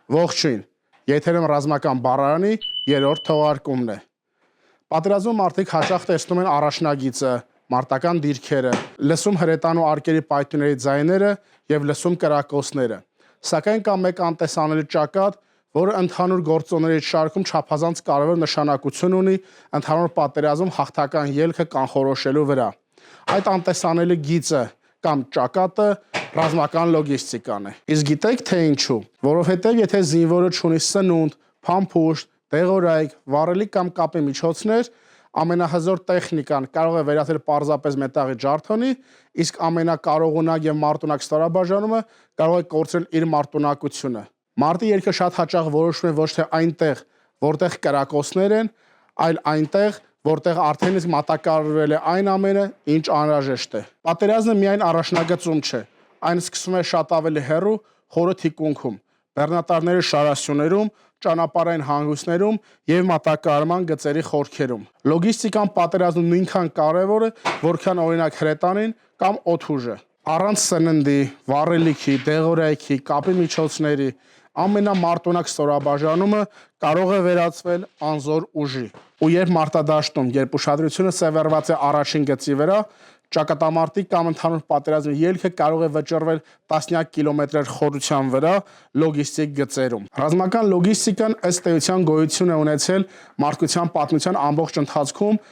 Ողջույն, եթերում ռազմական բառարանի երրորդ թողարկումն է։ Պատերազմում մարդիկ հաճախ տեսնում են առաջնագիծը, մարտական դիրքերը, լսում հրետանու արկերի պայթյունների ձայները եւ լսում կրակոցները։ Սակայն կա մեկ անտեսանելի ճակատ, որը ընդհանուր գործոնների շարքում չափազանց կարևոր նշանակություն ունի ընդհանուր պատերազմում հաղթական ելքը կանխորոշելու վրա։ Այդ անտեսանելի գիծը կամ ճակատը ռազմական լոգիստիկան է։ Իսկ գիտեք թե ինչու։ Որովհետև եթե զինվորը չունի սնունդ, փամփուշտ, դեղորայք, վառելիք կամ կապի միջոցներ, ամենահզոր տեխնիկան կարող է վերածել պարզապես մետաղի ջարդոնի, իսկ ամենակարողունակ եւ մարտունակ ստորաբաժանումը կարող է կորցրել իր մարտունակությունը։ Մարտի ելքը շատ հաճախ որոշվում է ոչ թե այնտեղ, որտեղ կրակոցներ են, այլ այնտեղ, որտեղ արդեն իսկ մատակարարվել է այն ամենը, ինչ անհրաժեշտ է։ Պատերազմը միայն առաջնագծում չէ, այն սկսվում է շատ ավելի հեռու, խորը թիկունքում, բեռնատարների շարասյուներում, ճանապարհային հանգույցներում եւ մատակարարման գծերի խորքերում։ Լոգիստիկան պատերազմում նույնքան կարևոր է, որքան օրինակ հրետանին կամ օդուժը։ Առանց սննդի, վառելիքի, դեղորայքի, կապի միջոցների ամենամարտունակ ստորաբաժանումը կարող է վերածվել անզոր ուժի։ Ու երբ մարտադաշտում, երբ ուշադրությունը սևեռված է առաջին գծի վրա, ճակատամարտի կամ ընդհանուր պատերազմի ելքը կարող է վճռվել տասնյակ կիլոմետրեր խորության վրա լոգիստիկ գծերում։ Ռազմական լոգիստիկան ըստ էության գոյություն է ունեցել մարդկության պատմության ամբողջ ընթացքում,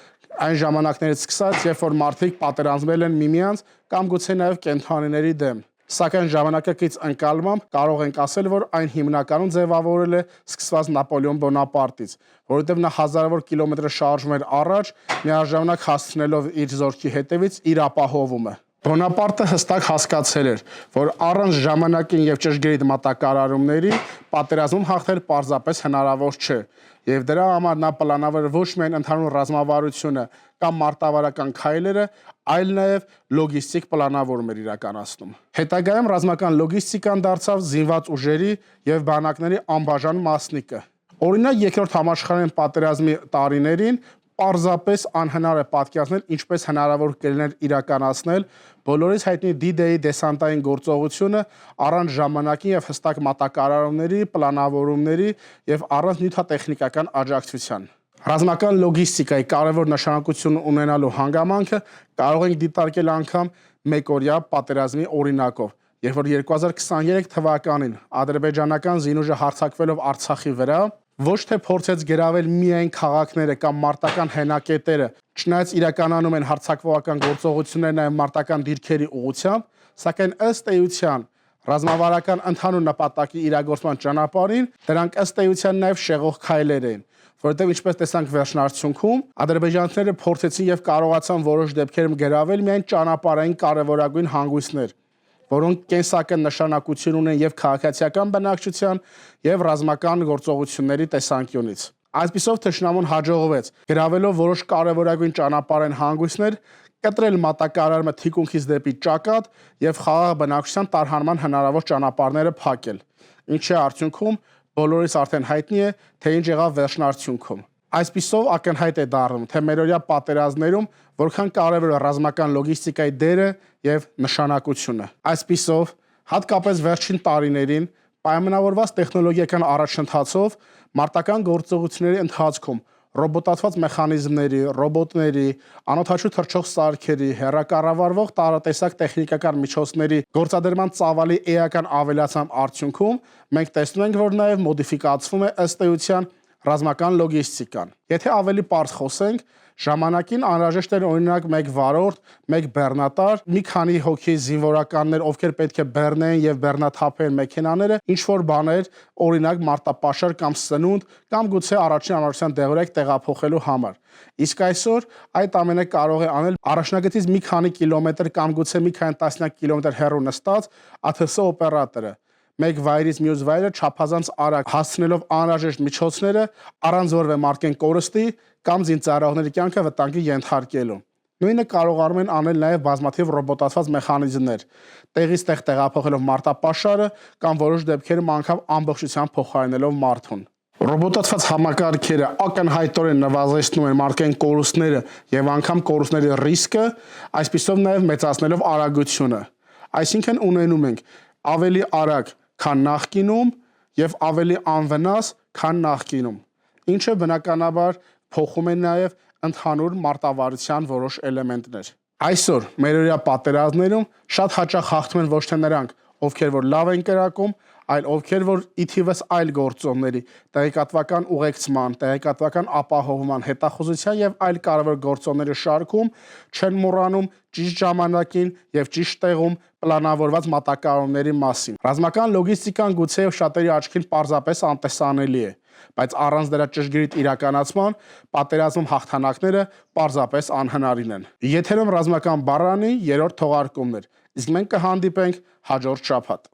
այն ժամանակներից սկսած, երբ որ մարդիկ պատերազմել են միմյանց կամ գուցե նաև կենդանիների դեմ։ Սակայն ժամանակակից ընկալմամբ կարող ենք ասել, որ այն հիմնականում ձևավորել է սկսված Նապոլեոն Բոնապարտից, որովհետև նա հազարավոր կիլոմետր շարժում էր առաջ, միաժամանակ հասցնելով իր զորքի հետևից իր ապահովումը։ Բոնապարտը հստակ հասկացել էր, որ առանց ժամանակին եւ ճշգրիտ մատակարարումների պատերազմում հաղթել պարզապես հնարավոր չէ, եւ դրա համար նա պլանավորել ոչ միայն ընդհանուր ռազմավարությունը կամ մարտավարական քայլերը, այլ նաեւ լոգիստիկ պլանավորում էր իրականացնում։ Հետագայում ռազմական լոգիստիկան դարձավ զինված ուժերի եւ բանակների անբաժան մասնիկը։ Օրինակ երկրորդ համաշխարհային պատերազմի տարիներին պարզապես անհնար է պատկերացնել, ինչպես հնարավոր կլիներ իրականացնել բոլորից հայտնի D-Day դեսանտային գործողությունը առանց ժամանակի եւ հստակ մատակարարումների, պլանավորումների եւ առանց նյութատեխնիկական աջակցության։ Ռազմական լոգիստիկայի կարևոր նշանակություն ունենալու հանգամանքը կարող ենք դիտարկել անգամ մեկօրյա պատերազմի օրինակով, երբ որ 2023 թվականին ադրբեջանական զինուժը հարձակվելով Արցախի վրա ոչ թե փորձեց գրավել միայն քաղաքները կամ մարտական հենակետերը, չնայած իրականանում են հարձակվողական գործողություններ նաև մարտական դիրքերի ուղղությամբ, սակայն ըստ էության ռազմավարական ընդհանուր նպատակի իրագործման ճանապարհին դրանք ըստ էության նաև շեղող քայլեր են, որովհետև ինչպես տեսանք վերջնարդյունքում, ադրբեջանցիները փորձեցին եւ կարողացան որոշ դեպքերում գրավել միայն ճանապարհային կարևորագույն հանգույցներ, որոնք կենսական նշանակություն ունեն եւ քաղաքացիական բնակչության եւ ռազմական գործողությունների տեսանկյունից։ Այսպիսով թշնամուն հաջողվեց գրավելով որոշ կարևորագույն ճանապարհային հանգույցներ, կտրել մատակարարումը թիկունքից դեպի ճակատ եւ խաղաղ բնակչության տարհանման հնարավոր ճանապարհները փակել, ինչի արդյունքում բոլորիս արդեն հայտնի է, թե ինչ եղավ վերջնարդյունքում։ Այսպիսով ակնհայտ է դառնում, թե մերօրյա պատերազմներում որքան կարևոր է ռազմական լոգիստիկայի դերը եւ նշանակությունը։ Այսպիսով, հատկապես վերջին տարիներին պայմանավորված տեխնոլոգիական առաջընթացով մարտական գործողությունների ընթացքում ռոբոտացված մեխանիզմների, ռոբոտների, անօդաչու թռչող սարքերի, հեռակառավարվող տարատեսակ տեխնիկական միջոցների գործադրման ծավալի էական ավելացման արդյունքում մենք տեսնում ենք, որ նաև մոդիֆիկացվում է ըստ էության ռազմական լոգիստիկան։ Եթե ավելի պարզ խոսենք, ժամանակին անհրաժեշտ էր օրինակ մեկ վարորդ, մեկ բեռնատար, մի քանի հոգի զինվորականներ, ովքեր պետք է բեռնեին եւ բեռնաթափեին մեքենաները, ինչ որ բաներ, օրինակ մարտապաշար կամ սնունդ, կամ գուցե առաջին անհրաժեշտության դեղորայք տեղափոխելու համար։ Իսկ այսօր այդ ամենը կարող է անել առաջնագծից մի քանի կիլոմետր կամ գուցե մի քանի տասնյակ կիլոմետր հեռու նստած ԱԹՍ օպերատորը մեկ վայրից մյուս վայրը չափազանց արագ հասցնելով անհրաժեշտ միջոցները առանց որևէ մարդկային կորստի կամ զինծառայողների կյանքը վտանգի ենթարկելու։ Նույնը կարողանում են անել նաև բազմաթիվ ռոբոտացված մեխանիզմներ, տեղից տեղ տեղափոխելով մարտապաշարը կամ որոշ դեպքերում անգամ ամբողջությամբ փոխարինելով մարդուն։ Ռոբոտացված համակարգերը ակնհայտորեն նվազեցնում են մարդկային կորուստները եւ անգամ կորուստների ռիսկը, այսպիսով նաև մեծացնելով արագությունը։ Այսինքն ունենում ենք ավելի արագ, քան նախկինում եւ ավելի անվնաս, քան նախկինում, ինչը բնականաբար փոխում է նաեւ ընդհանուր մարտավարության որոշ էլեմենտներ։ Այսօր մերօրյա պատերազմներում շատ հաճախ հաղթում են ոչ թե նրանք, ովքեր որ լավ են կրակում, այլ ովքեր որ ի թիվս այլ գործոնների, տեղեկատվական ուղեկցման, տեղեկատվական ապահովման, հետախուզության եւ այլ կարևոր գործոնների շարքում չեն մոռանում ճիշտ ժամանակին եւ ճիշտ տեղում պլանավորված մատակարարումների մասին։ Ռազմական լոգիստիկան գուցեև շատերի աչքին պարզապես անտեսանելի է, բայց առանց դրա ճշգրիտ իրականացման պատերազմում հաղթանակները պարզապես անհնարին են։ Եթերում ռազմական բառանի 3-րդ թողարկումն էր, իսկ մենք կհանդիպենք հաջորդ շաբաթ։